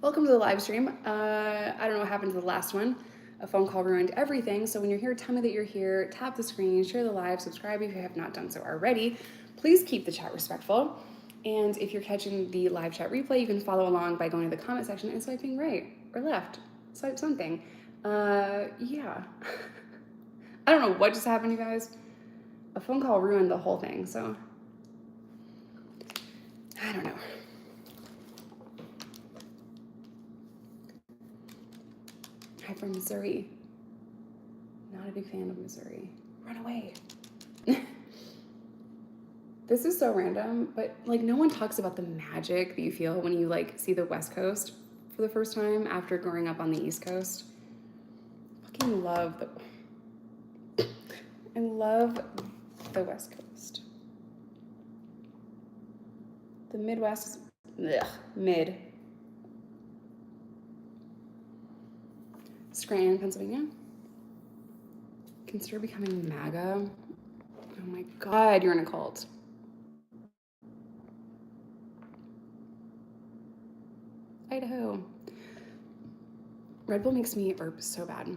Welcome to the live stream. I don't know what happened to the last one. A phone call ruined everything. So when you're here, tell me that you're here, tap the screen, share the live, subscribe if you have not done so already. Please keep the chat respectful. And if you're catching the live chat replay, you can follow along by going to the comment section and swiping right or left. Swipe something. Yeah. I don't know what just happened, you guys. A phone call ruined the whole thing, so I don't know. Hi from Missouri. Not a big fan of Missouri. Run away. This is so random, but like no one talks about the magic that you feel when you like see the West Coast for the first time after growing up on the East Coast. Fucking love I love the West Coast. The Midwest is mid. Scranton, Pennsylvania. Consider becoming MAGA. Oh my God, you're in a cult. Idaho. Red Bull makes me burp so bad.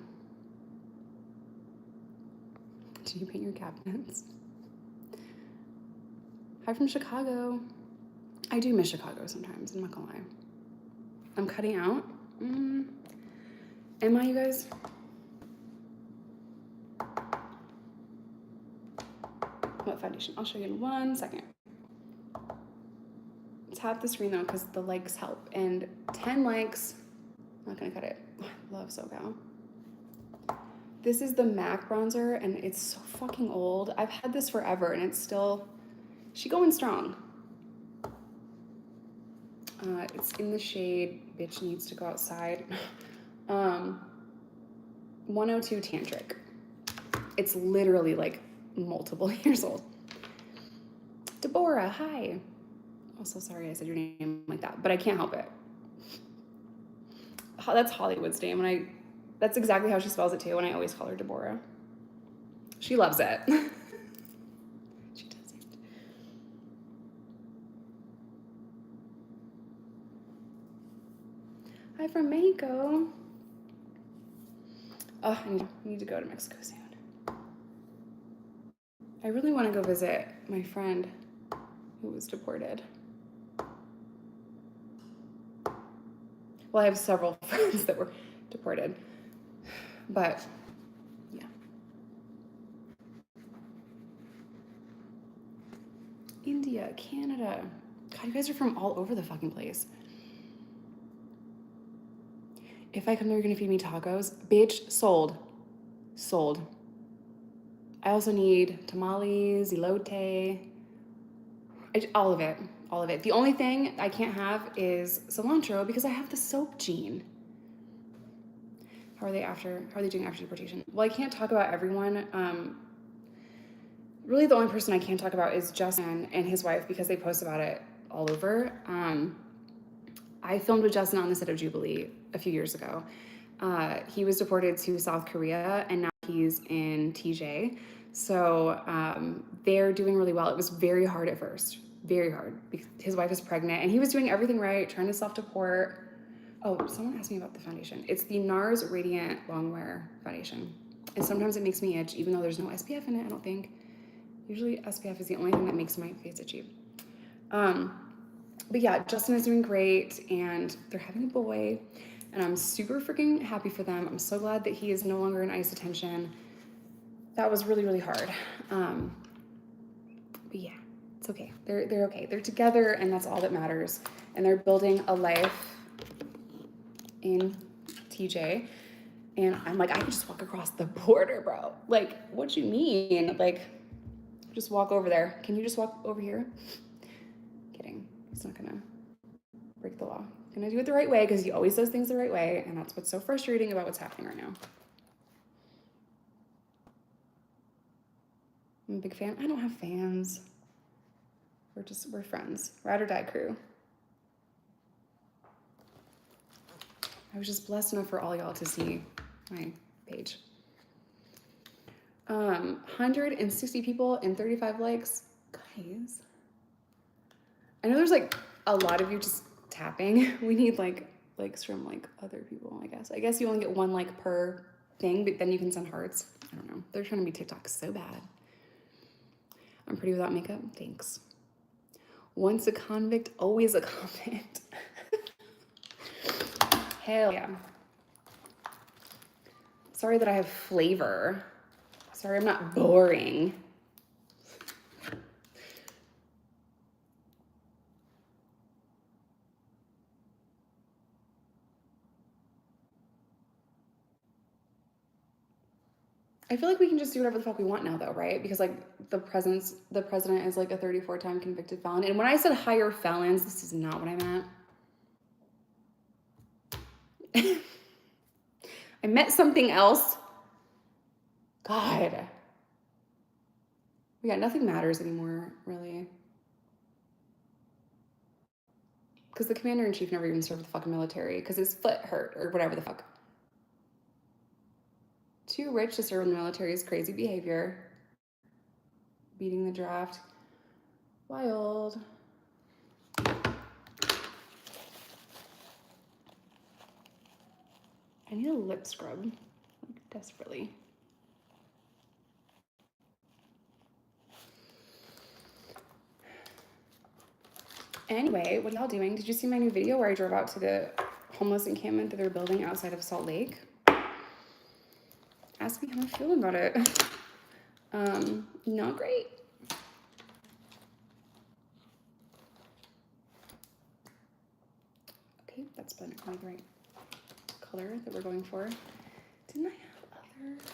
Did you paint your cabinets? Hi from Chicago. I do miss Chicago sometimes, I'm not gonna lie. I'm cutting out. Am I, you guys? What foundation? I'll show you in 1 second. Tap the screen though, because the likes help. And 10 likes, not gonna cut it. Love SoCal. This is the MAC bronzer, and it's so fucking old. I've had this forever, and it's still, she going strong. It's in the shade, bitch needs to go outside. 102 Tantric. It's literally like multiple years old. Deborah, hi. Also, sorry I said your name like that, but I can't help it. That's Hollywood's name, that's exactly how she spells it too, and I always call her Deborah. She loves it. She doesn't. Hi from Mexico. Oh, I need to go to Mexico soon. I really want to go visit my friend who was deported. Well, I have several friends that were deported, but yeah. India, Canada. God, you guys are from all over the fucking place. If I come there, you're gonna feed me tacos? Bitch, sold. Sold. I also need tamales, elote, all of it, all of it. The only thing I can't have is cilantro because I have the soap gene. How are they doing after deportation? Well, I can't talk about everyone. Really the only person I can talk about is Justin and his wife because they post about it all over. I filmed with Justin on the set of Jubilee a few years ago. He was deported to South Korea and now he's in TJ. So they're doing really well. It was very hard at first, very hard. Because his wife is pregnant and he was doing everything right, trying to self-deport. Oh, someone asked me about the foundation. It's the NARS Radiant Longwear Foundation. And sometimes it makes me itch, even though there's no SPF in it, I don't think. Usually SPF is the only thing that makes my face itchy. But yeah, Justin is doing great and they're having a boy and I'm super freaking happy for them. I'm so glad that he is no longer in ICE detention. That was really, really hard. But yeah, it's okay. They're okay. They're together and that's all that matters. And they're building a life in TJ. And I'm like, I could just walk across the border, bro. Like, what do you mean? Like, just walk over there. Can you just walk over here? Kidding. He's not gonna break the law. He's gonna do it the right way because he always does things the right way, and that's what's so frustrating about what's happening right now. I'm a big fan. I don't have fans. We're friends. Ride or die crew. I was just blessed enough for all y'all to see my page. 160 people and 35 likes. Guys, I know there's like a lot of you just tapping. We need like likes from like other people, I guess. I guess you only get 1 like per thing, but then you can send hearts. I don't know. They're trying to be TikTok so bad. I'm pretty without makeup. Thanks. Once a convict, always a convict. Hell yeah. Sorry that I have flavor. Sorry I'm not boring. I feel like we can just do whatever the fuck we want now though, right? Because like the president is like a 34-time convicted felon. And when I said higher felons, this is not what I meant. I meant something else. God. Yeah, nothing matters anymore, really. Because the commander-in-chief never even served the fucking military because his foot hurt or whatever the fuck. Too rich to serve in the military is crazy behavior. Beating the draft. Wild. I need a lip scrub, like desperately. Anyway, what are y'all doing? Did you see my new video where I drove out to the homeless encampment that they're building outside of Salt Lake? Ask me how I'm feeling about it. Not great. Okay, that's probably the right color that we're going for. Didn't I have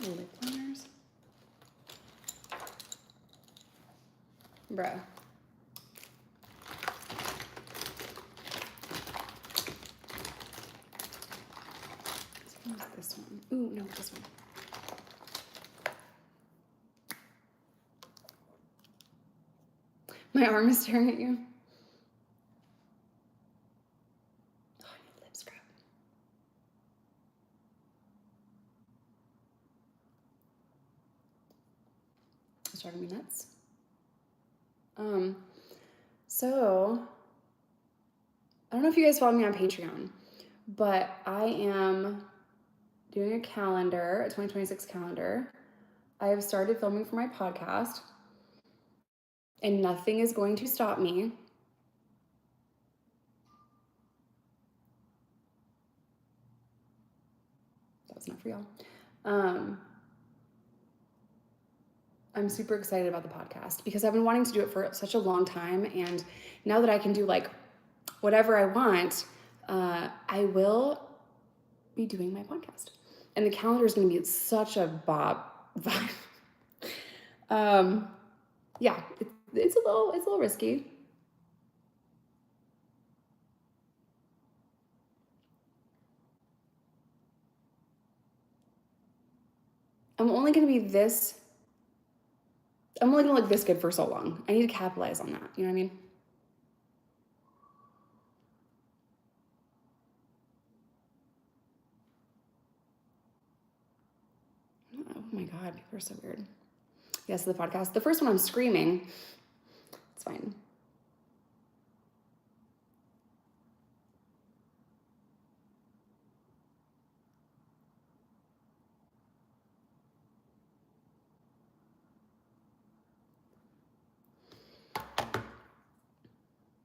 other lip liners? Bruh. This one. Ooh, no, this one. My arm is staring at you. Oh, I need lip scrub. It's driving me nuts. So I don't know if you guys follow me on Patreon, but I am doing a calendar, a 2026 calendar. I have started filming for my podcast, and nothing is going to stop me. That's not for y'all. I'm super excited about the podcast because I've been wanting to do it for such a long time, and now that I can do like whatever I want, I will be doing my podcast. And the calendar is going to be such a vibe. Yeah, it's a little risky. I'm only going to look this good for so long. I need to capitalize on that. You know what I mean? Oh my God, people are so weird. Yes, the podcast. The first one I'm screaming. It's fine.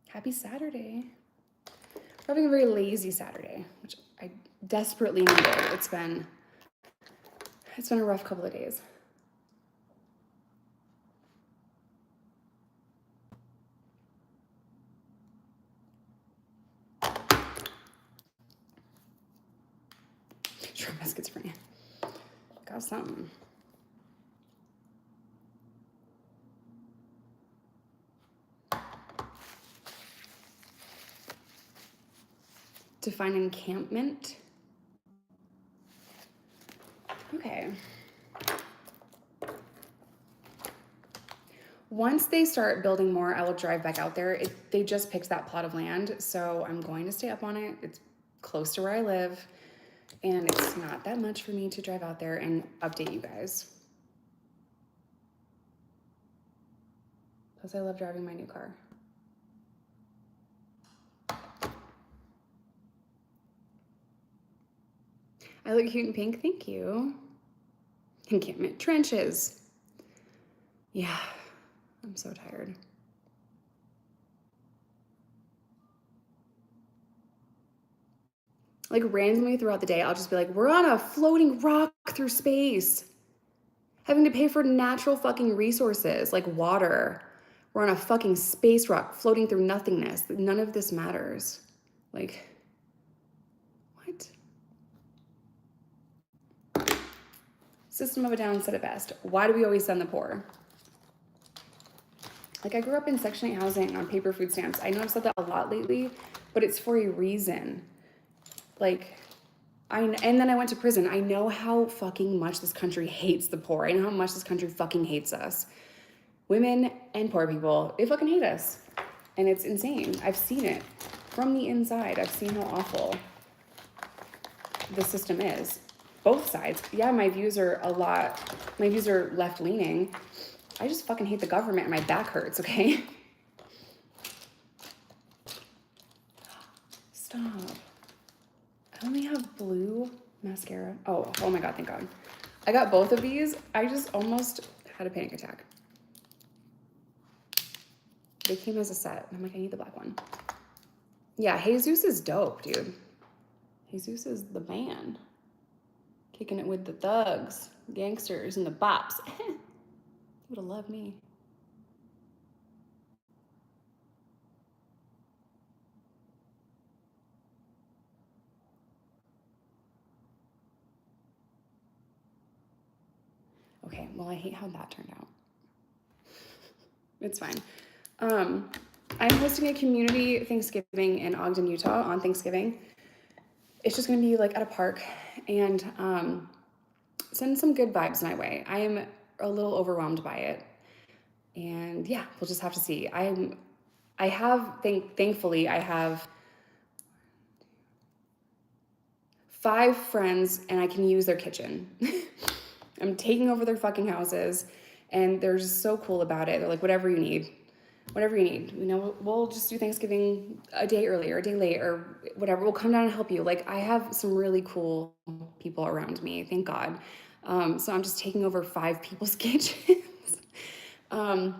Happy Saturday. We're having a very lazy Saturday, which I desperately needed. It's been a rough couple of days. Shrimp biscuits for me. Got something. Define encampment. Okay. Once they start building more, I will drive back out there. They just picked that plot of land, so I'm going to stay up on it. It's close to where I live, and it's not that much for me to drive out there and update you guys. Plus, I love driving my new car. I look cute in pink, thank you. Encampment trenches. Yeah, I'm so tired. Like randomly throughout the day, I'll just be like, we're on a floating rock through space. Having to pay for natural fucking resources like water. We're on a fucking space rock floating through nothingness. None of this matters. Like, what? System of a Down said it best. Why do we always send the poor? Like, I grew up in Section 8 housing on paper food stamps. I know I've said that a lot lately, but it's for a reason. Like, and then I went to prison. I know how fucking much this country hates the poor. I know how much this country fucking hates us. Women and poor people, they fucking hate us. And it's insane. I've seen it from the inside. I've seen how awful the system is. Both sides. Yeah, my views are left-leaning. I just fucking hate the government and my back hurts, okay? Stop. I only have blue mascara. Oh my God, thank God. I got both of these. I just almost had a panic attack. They came as a set. I'm like, I need the black one. Yeah, Jesus is dope, dude. Jesus is the man. Kicking it with the thugs, gangsters, and the bops. Would have loved me. Okay, well, I hate how that turned out. It's fine. I'm hosting a community Thanksgiving in Ogden, Utah on Thanksgiving. It's just gonna be like at a park and send some good vibes my way. I am a little overwhelmed by it. And yeah, we'll just have to see. Thankfully, I have 5 friends and I can use their kitchen. I'm taking over their fucking houses and they're just so cool about it. They're like, whatever you need. You know, we'll just do Thanksgiving a day early or a day late or whatever. We'll come down and help you. Like, I have some really cool people around me, thank God. So I'm just taking over 5 people's kitchens. And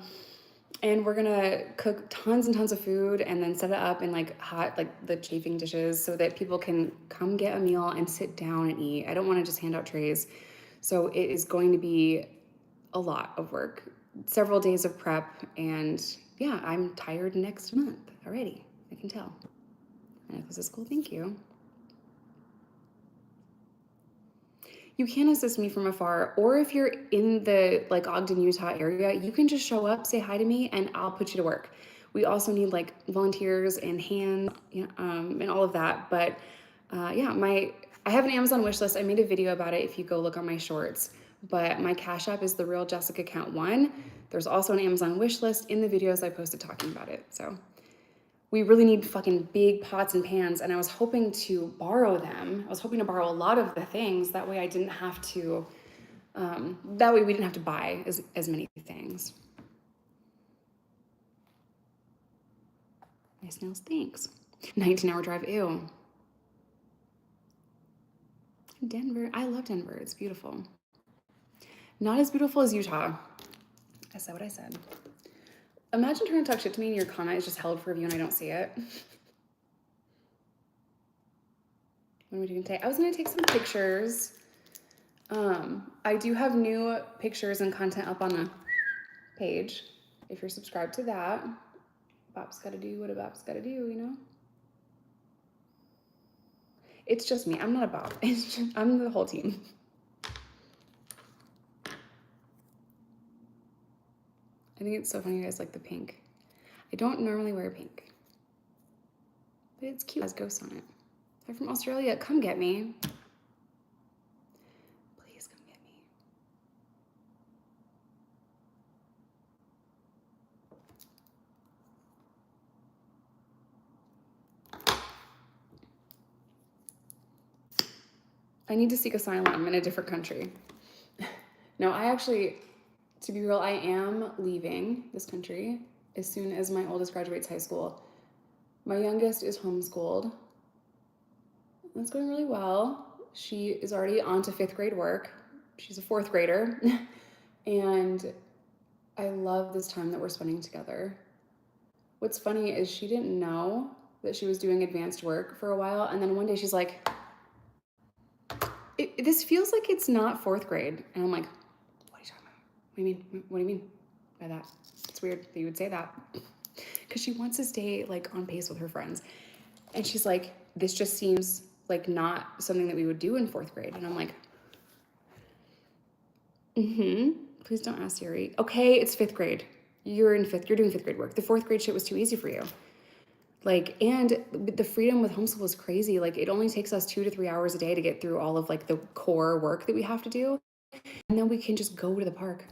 we're gonna cook tons and tons of food and then set it up in like hot, like the chafing dishes so that people can come get a meal and sit down and eat. I don't wanna just hand out trays. So it is going to be a lot of work, several days of prep, and yeah, I'm tired next month already. I can tell. My necklace is cool, thank you. You can assist me from afar, or if you're in the like Ogden, Utah area, you can just show up, say hi to me, and I'll put you to work. We also need like volunteers and hands, and all of that. But yeah, I have an Amazon wish list. I made a video about it if you go look on my shorts. But my Cash App is the Real Jessica Count 1. There's also an Amazon wish list in the videos I posted talking about it. So we really need fucking big pots and pans, and I was hoping to borrow them. I was hoping to borrow a lot of the things. That way I didn't have to, that way we didn't have to buy as many things. Nice nails, thanks. 19-hour drive, ew. Denver, I love Denver, it's beautiful. Not as beautiful as Utah. I said what I said. Imagine trying to talk shit to me and your comment is just held for review and I don't see it. What am I doing today? I was gonna take some pictures. I do have new pictures and content up on the page. If you're subscribed to that, Bop's gotta do what a Bop's gotta do, you know? It's just me, I'm not a Bop. I'm the whole team. I think it's so funny you guys like the pink. I don't normally wear pink, but it's cute. It has ghosts on it. I'm from Australia, come get me. Please come get me. I need to seek asylum in a different country. No, I actually, to be real, I am leaving this country as soon as my oldest graduates high school. My youngest is homeschooled. That's going really well. She is already on to 5th grade work. She's a 4th grader. And I love this time that we're spending together. What's funny is she didn't know that she was doing advanced work for a while. And then one day she's like, this feels like it's not 4th grade. And I'm like, what are you talking about? What do you mean? What do you mean by that? It's weird that you would say that. Because she wants to stay like on pace with her friends. And she's like, this just seems like not something that we would do in 4th grade. And I'm like, please don't ask Siri. Okay, it's 5th grade. You're doing 5th grade work. The 4th grade shit was too easy for you. Like, and the freedom with homeschool is crazy. Like, it only takes us 2 to 3 hours a day to get through all of like the core work that we have to do. And then we can just go to the park.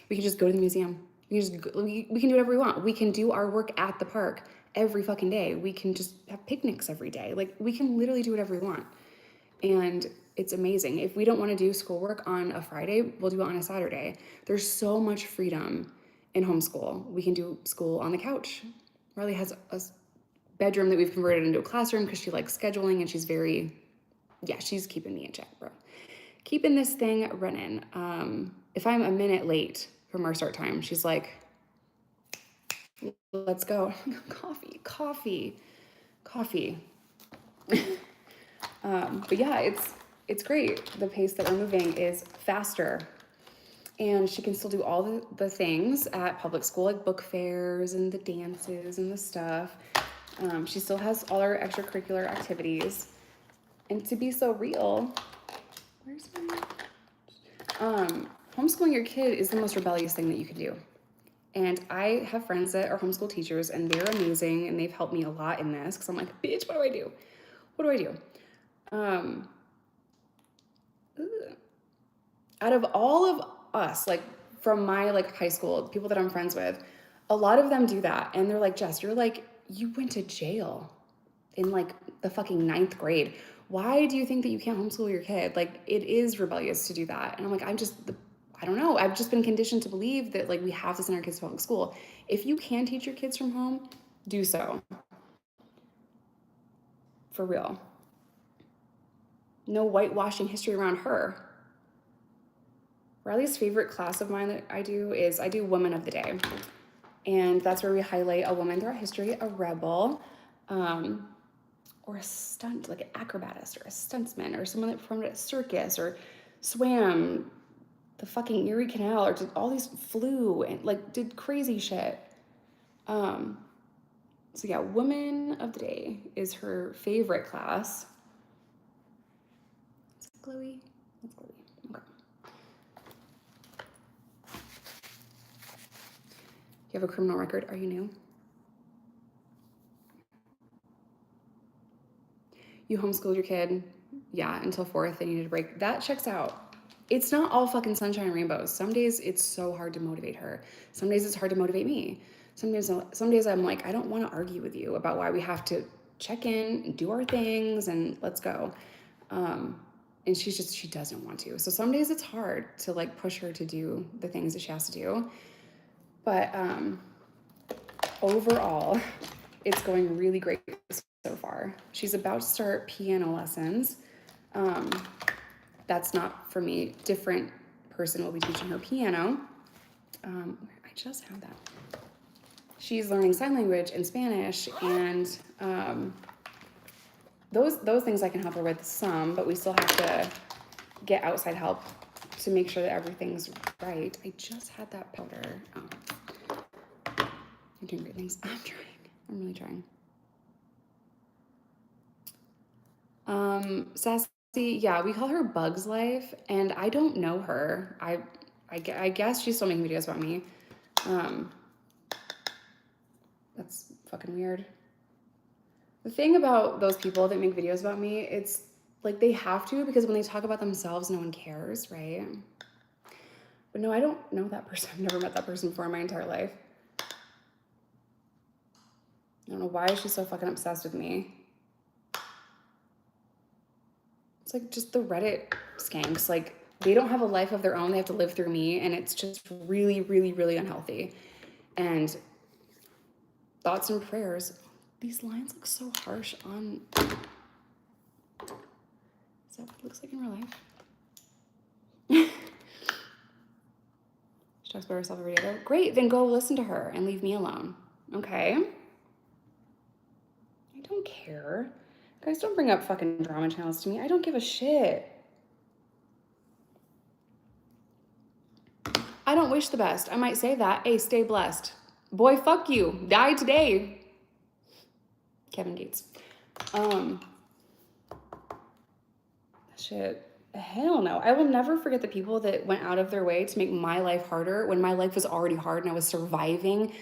We can just go to the museum. We can do whatever we want. We can do our work at the park every fucking day. We can just have picnics every day. Like, we can literally do whatever we want. And it's amazing. If we don't want to do schoolwork on a Friday, we'll do it on a Saturday. There's so much freedom in homeschool. We can do school on the couch. Riley has a bedroom that we've converted into a classroom because she likes scheduling, and she's she's keeping me in check, bro. Keeping this thing running. If I'm a minute late from our start time, she's like, let's go. Coffee. But yeah, it's great. The pace that we're moving is faster. And she can still do all the things at public school, like book fairs and the dances and the stuff. She still has all her extracurricular activities. And to be so real, where's my... homeschooling your kid is the most rebellious thing that you can do. And I have friends that are homeschool teachers, and they're amazing, and they've helped me a lot in this, because I'm like, bitch, what do I do? Out of all of us, like from my like high school, people that I'm friends with, a lot of them do that. And they're like, Jess, you went to jail in like the fucking 9th grade. Why do you think that you can't homeschool your kid? Like, it is rebellious to do that. And I'm like, I don't know. I've just been conditioned to believe that like we have to send our kids to public school. If you can teach your kids from home, do so. For real. No whitewashing history around her. Riley's favorite class of mine that I do Woman of the Day. And that's where we highlight a woman throughout history, a rebel, or a stunt, like an acrobatist or a stuntsman, or someone that performed at a circus or swam the fucking Erie Canal, or did all these flew and like did crazy shit. So yeah, Woman of the Day is her favorite class. Is it Chloe? That's Chloe. Okay. You have a criminal record. Are you new? You homeschooled your kid, until 4th, and you need a break. That checks out. It's not all fucking sunshine and rainbows. Some days it's so hard to motivate her. Some days it's hard to motivate me. Some days I'm like, I don't want to argue with you about why we have to check in and do our things and let's go. And she doesn't want to. So some days it's hard to like push her to do the things that she has to do. But overall, it's going really great so far. She's about to start piano lessons. That's not for me. Different person will be teaching her piano. I just have that. She's learning sign language and Spanish, and those things I can help her with some, but we still have to get outside help to make sure that everything's right. I just had that powder. You're doing great things. I'm trying. I'm really trying. Sassy, we call her Bugs Life, and I don't know her. I guess she's still making videos about me. That's fucking weird. The thing about those people that make videos about me, it's like they have to, because when they talk about themselves, no one cares, right? But no, I don't know that person. I've never met that person before in my entire life. I don't know why she's so fucking obsessed with me. It's like just the Reddit skanks. Like, they don't have a life of their own. They have to live through me, and it's just really, really, really unhealthy. And thoughts and prayers. These lines look so harsh on Is that what it looks like in real life? She talks about herself every day. Great, then go listen to her and leave me alone. Okay? I don't care. Guys, don't bring up fucking drama channels to me. I don't give a shit. I don't wish the best. I might say that. Hey, stay blessed. Boy, fuck you. Die today. Kevin Gates. Shit. Hell no. I will never forget the people that went out of their way to make my life harder when my life was already hard and I was surviving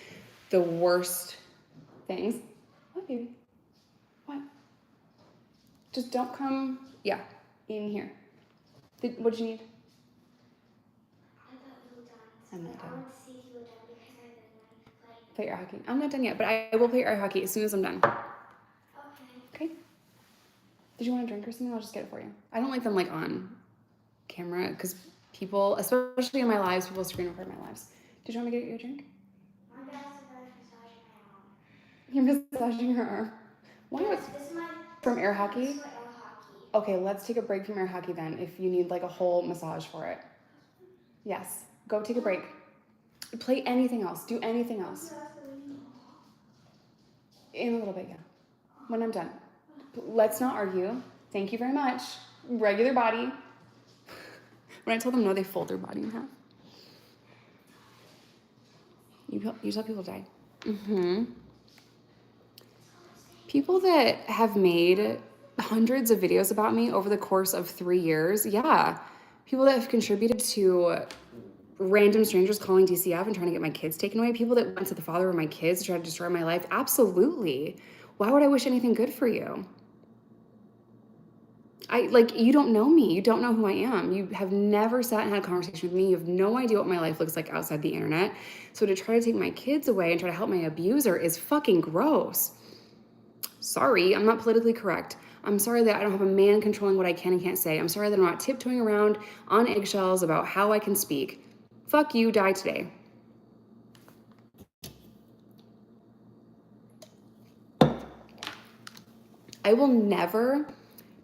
the worst things. What, baby? What? Just don't come, yeah, in here. What did you need? I thought you were done. I'm not done. I want to see if you were done because I really want to play. Play air hockey. I'm not done yet, but I will play air hockey as soon as I'm done. Okay. Did you want a drink or something? I'll just get it for you. I don't like them like on camera because people, especially in my lives, people screen record my lives. Did you want me to get you a drink? My dad's massaging my arm. You're massaging her arm. Why Yes, not? this is my From air hockey? This is my air hockey. Okay, let's take a break from air hockey then if you need like a whole massage for it. Yes, go take a break. Play anything else. Do anything else. In a little bit, yeah. When I'm done. Let's not argue. Thank you very much. Regular body. When I tell them no, they fold their body in half. You tell people to die. Mm-hmm. People that have made hundreds of videos about me over the course of 3 years, yeah. People that have contributed to random strangers calling DCF and trying to get my kids taken away. People that went to the father of my kids to try to destroy my life. Absolutely. Why would I wish anything good for you? You don't know me. You don't know who I am. You have never sat and had a conversation with me. You have no idea what my life looks like outside the internet. So to try to take my kids away and try to help my abuser is fucking gross. Sorry, I'm not politically correct. I'm sorry that I don't have a man controlling what I can and can't say. I'm sorry that I'm not tiptoeing around on eggshells about how I can speak. Fuck you, die today. I will never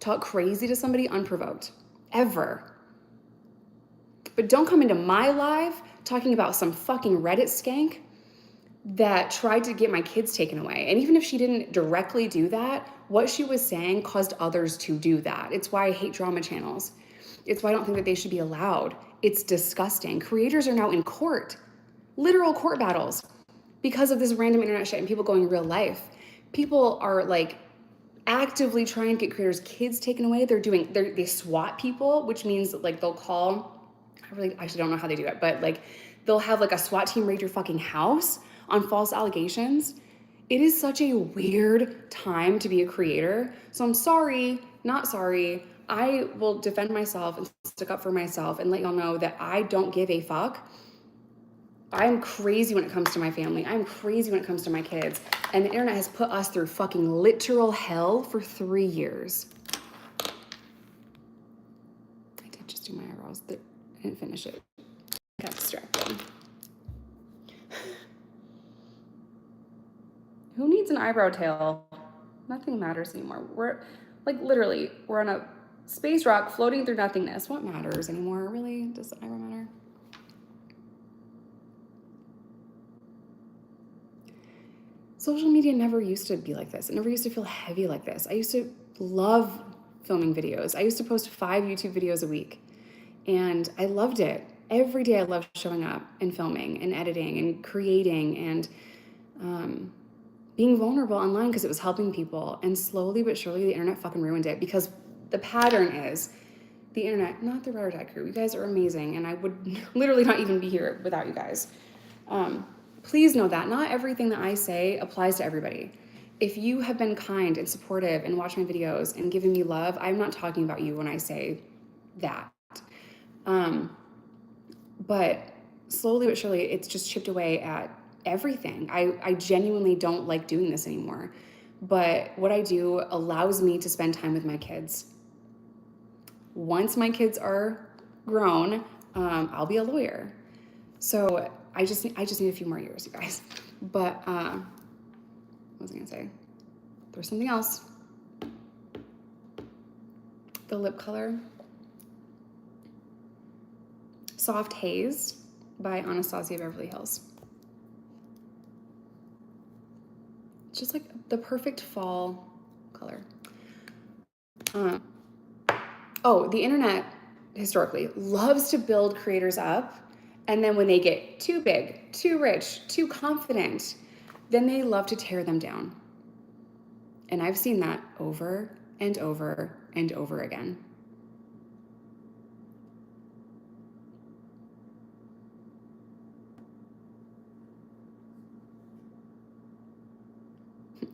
talk crazy to somebody unprovoked, ever. But don't come into my live talking about some fucking Reddit skank that tried to get my kids taken away. And even if she didn't directly do that, what she was saying caused others to do that. It's why I hate drama channels. It's why I don't think that they should be allowed. It's disgusting. Creators are now in court, literal court battles, because of this random internet shit and people going real life. People are like actively trying to get creators' kids taken away. They SWAT people, which means like they'll call, I actually don't know how they do it, but like they'll have like a SWAT team raid your fucking house on false allegations. It is such a weird time to be a creator. So I'm sorry, not sorry. I will defend myself and stick up for myself and let y'all know that I don't give a fuck. I'm crazy when it comes to my family. I'm crazy when it comes to my kids. And the internet has put us through fucking literal hell for 3 years. I did just do my eyebrows. I didn't finish it. I got distracted. Who needs an eyebrow tail? Nothing matters anymore. We're on a space rock floating through nothingness. What matters anymore? Really? Does the eyebrow matter? Social media never used to be like this. It never used to feel heavy like this. I used to love filming videos. I used to post 5 YouTube videos a week, and I loved it. Every day I loved showing up and filming and editing and creating and being vulnerable online because it was helping people. And slowly but surely the internet fucking ruined it, because the pattern is the internet, not the Ride or Die crew. You guys are amazing, and I would literally not even be here without you guys. Please know that not everything that I say applies to everybody. If you have been kind and supportive and watched my videos and given me love, I'm not talking about you when I say that. But slowly but surely, it's just chipped away at everything. I genuinely don't like doing this anymore. But what I do allows me to spend time with my kids. Once my kids are grown, I'll be a lawyer. So I just need a few more years, you guys. But what was I gonna say? There's something else. the lip color. Soft Haze by Anastasia Beverly Hills. It's just like the perfect fall color. Oh, the internet historically loves to build creators up, and then when they get too big, too rich, too confident, then they love to tear them down. And I've seen that over and over and over again.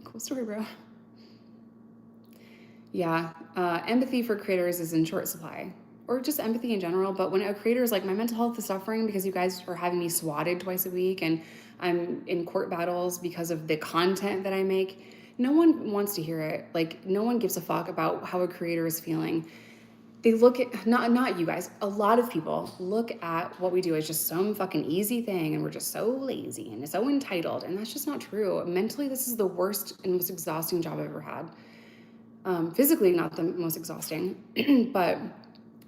Cool story, bro. Yeah, empathy for creators is in short supply, or just empathy in general. But when a creator is like, my mental health is suffering because you guys are having me swatted twice a week and I'm in court battles because of the content that I make, no one wants to hear it. Like, no one gives a fuck about how a creator is feeling. They look at, not you guys, a lot of people look at what we do as just some fucking easy thing, and we're just so lazy and so entitled, and that's just not true. Mentally, this is the worst and most exhausting job I've ever had. Physically, not the most exhausting, but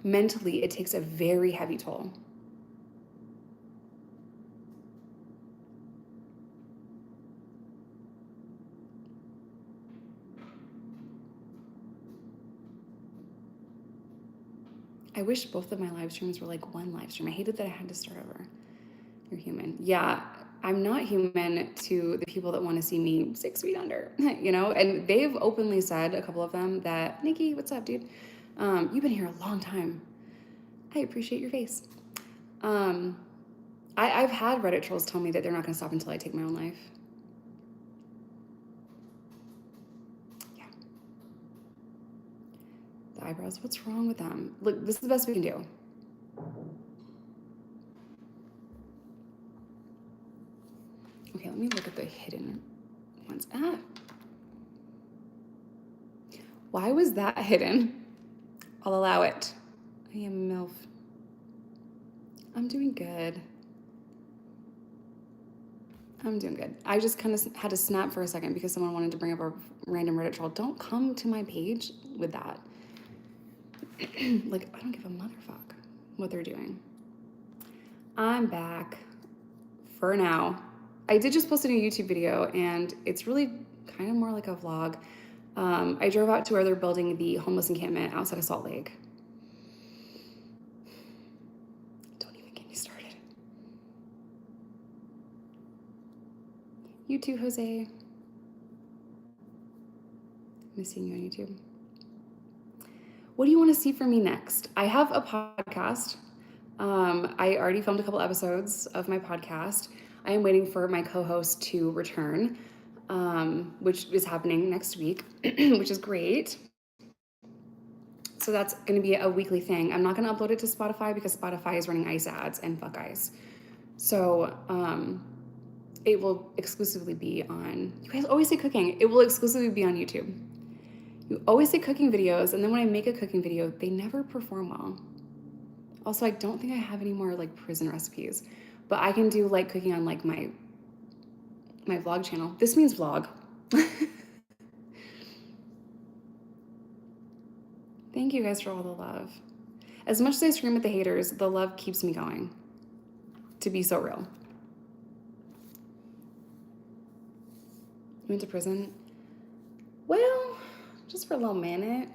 mentally, it takes a very heavy toll. I wish both of my live streams were like one live stream. I hated that I had to start over. You're human. Yeah, I'm not human to the people that want to see me 6 feet under, you know? And they've openly said, a couple of them, that, Nikki, what's up, dude? You've been here a long time. I appreciate your face. I've had Reddit trolls tell me that they're not going to stop until I take my own life. Yeah. The eyebrows, what's wrong with them? Look, this is the best we can do. Okay, let me look at the hidden ones. Why was that hidden? I'll allow it. I am MILF. I'm doing good. I'm doing good. I just kind of had to snap for a second because someone wanted to bring up a random Reddit troll. Don't come to my page with that. Like, I don't give a motherfuck what they're doing. I'm back for now. I did just post a new YouTube video, and it's really kind of more like a vlog. I drove out to where they're building the homeless encampment outside of Salt Lake. Don't even get me started. You too, Jose. Missing you on YouTube. What do you want to see from me next? I have a podcast. I already filmed a couple episodes of my podcast. I am waiting for my co-host to return, which is happening next week, which is great. So that's going to be a weekly thing. I'm not going to upload it to Spotify because Spotify is running ICE ads, and fuck ICE. So it will exclusively be on, you guys always say cooking, it will exclusively be on YouTube. You always say cooking videos, and then when I make a cooking video, they never perform well. Also, I don't think I have any more like prison recipes, but I can do like cooking on like my vlog channel. This means vlog. Thank you guys for all the love. As much as I scream at the haters, the love keeps me going. To be so real. You went to prison? Well, just for a little minute.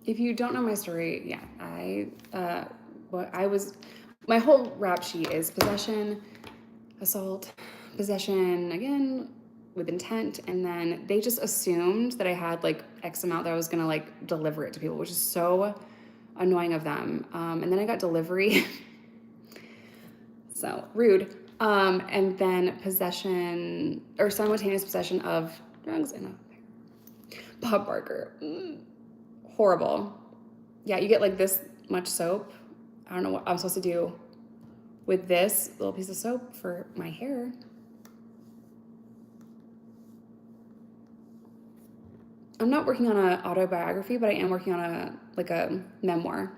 If you don't know my story, yeah, my whole rap sheet is possession, assault, possession again with intent, and then they just assumed that I had like X amount that I was gonna like deliver it to people, which is so annoying of them. And then I got delivery, so rude. And then possession or simultaneous possession of drugs and a Bob Barker. Horrible. Yeah, you get like this much soap. I don't know what I'm supposed to do with this little piece of soap for my hair. I'm not working on an autobiography, but I am working on a memoir,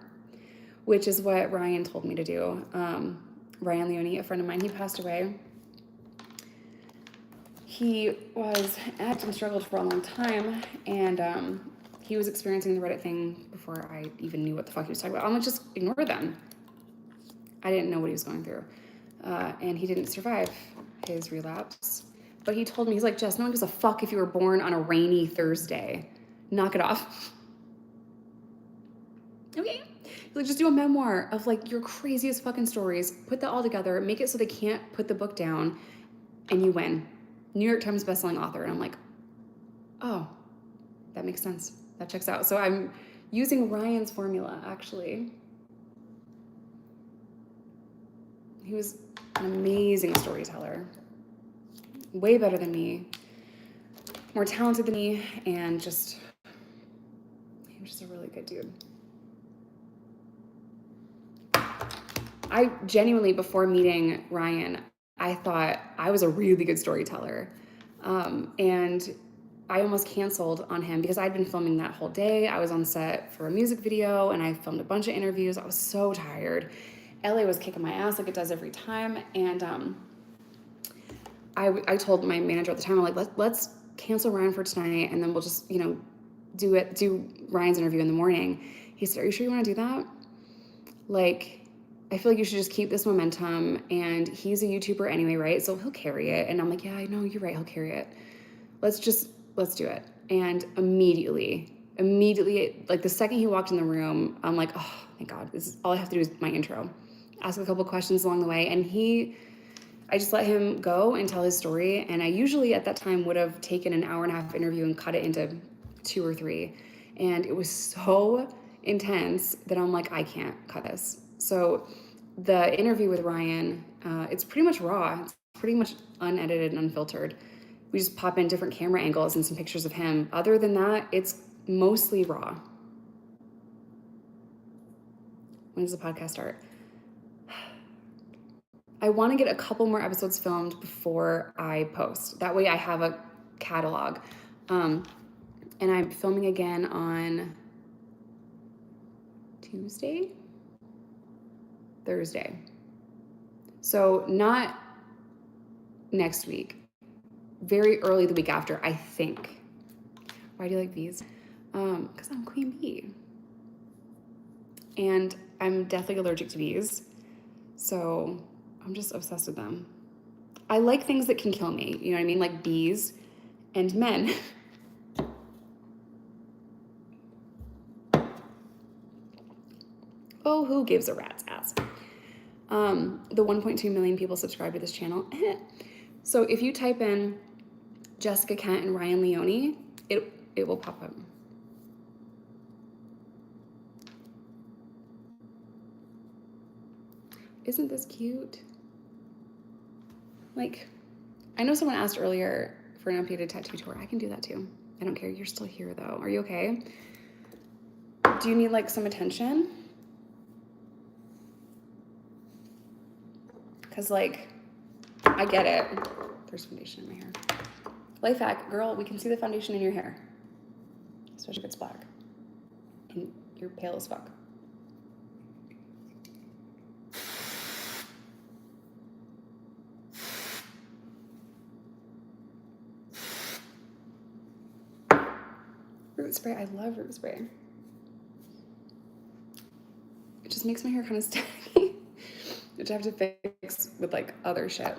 which is what Ryan told me to do. Ryan Leone, a friend of mine, he passed away he was addict and struggled for a long time, and he was experiencing the Reddit thing before I even knew what the fuck he was talking about. I'm like, just ignore them. I didn't know what he was going through. And he didn't survive his relapse. But he told me, he's like, Jess, no one gives a fuck if you were born on a rainy Thursday. Knock it off. Okay? Like, just do a memoir of like your craziest fucking stories. Put that all together. Make it so they can't put the book down. And you win. New York Times bestselling author. And I'm like, oh, that makes sense. That checks out. So I'm using Ryan's formula, actually. He was an amazing storyteller. Way better than me. More talented than me. And he was just a really good dude. I genuinely, before meeting Ryan, I thought I was a really good storyteller. And I almost canceled on him because I'd been filming that whole day. I was on set for a music video and I filmed a bunch of interviews. I was so tired. LA was kicking my ass like it does every time. And I told my manager at the time, I'm like, let's cancel Ryan for tonight and then we'll just, do Ryan's interview in the morning. He said, are you sure you want to do that? Like, I feel like you should just keep this momentum, and he's a YouTuber anyway, right? So he'll carry it. And I'm like, yeah, I know, you're right, he'll carry it. Let's do it. And immediately, like the second he walked in the room, I'm like, oh, thank God, this is all I have to do is my intro. Ask a couple questions along the way, and I just let him go and tell his story. And I usually at that time would have taken an hour-and-a-half interview and cut it into 2 or 3. And it was so intense that I'm like, I can't cut this. So the interview with Ryan, it's pretty much raw. It's pretty much unedited and unfiltered. We just pop in different camera angles and some pictures of him. Other than that, it's mostly raw. When does the podcast start? I want to get a couple more episodes filmed before I post. That way I have a catalog. And I'm filming again on Thursday. So not next week. Very early the week after, I think. Why do you like bees? Because I'm queen bee. And I'm deathly allergic to bees. So I'm just obsessed with them. I like things that can kill me. You know what I mean? Like bees and men. Oh, who gives a rat's ass? The 1.2 million people subscribe to this channel. So if you type in Jessica Kent and Ryan Leone, it will pop up. Isn't this cute? Like, I know someone asked earlier for an updated tattoo tour. I can do that too. I don't care. You're still here though. Are you okay? Do you need like some attention? Because like, I get it. There's foundation in my hair. Life hack, girl, we can see the foundation in your hair. Especially if it's black. And you're pale as fuck. Root spray, I love root spray. It just makes my hair kind of sticky, which I have to fix with like other shit.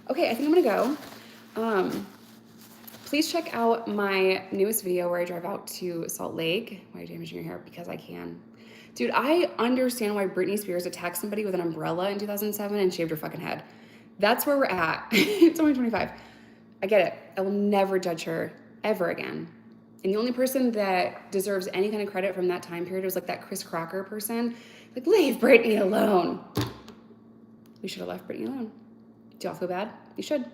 Okay, I think I'm gonna go. Please check out my newest video where I drive out to Salt Lake. Why are you damaging your hair? Because I can. Dude, I understand why Britney Spears attacked somebody with an umbrella in 2007 and shaved her fucking head. That's where we're at. It's 2025. I get it. I will never judge her ever again. And the only person that deserves any kind of credit from that time period was like that Chris Crocker person. Like, leave Britney alone. We should have left Britney alone. Do y'all feel bad? You should.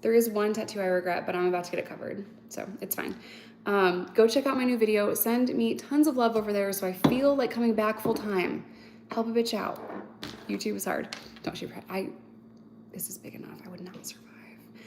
There is one tattoo I regret, but I'm about to get it covered, so it's fine. Go check out my new video. Send me tons of love over there so I feel like coming back full time. Help a bitch out. YouTube is hard. Don't shoot her. This is big enough. I would not survive.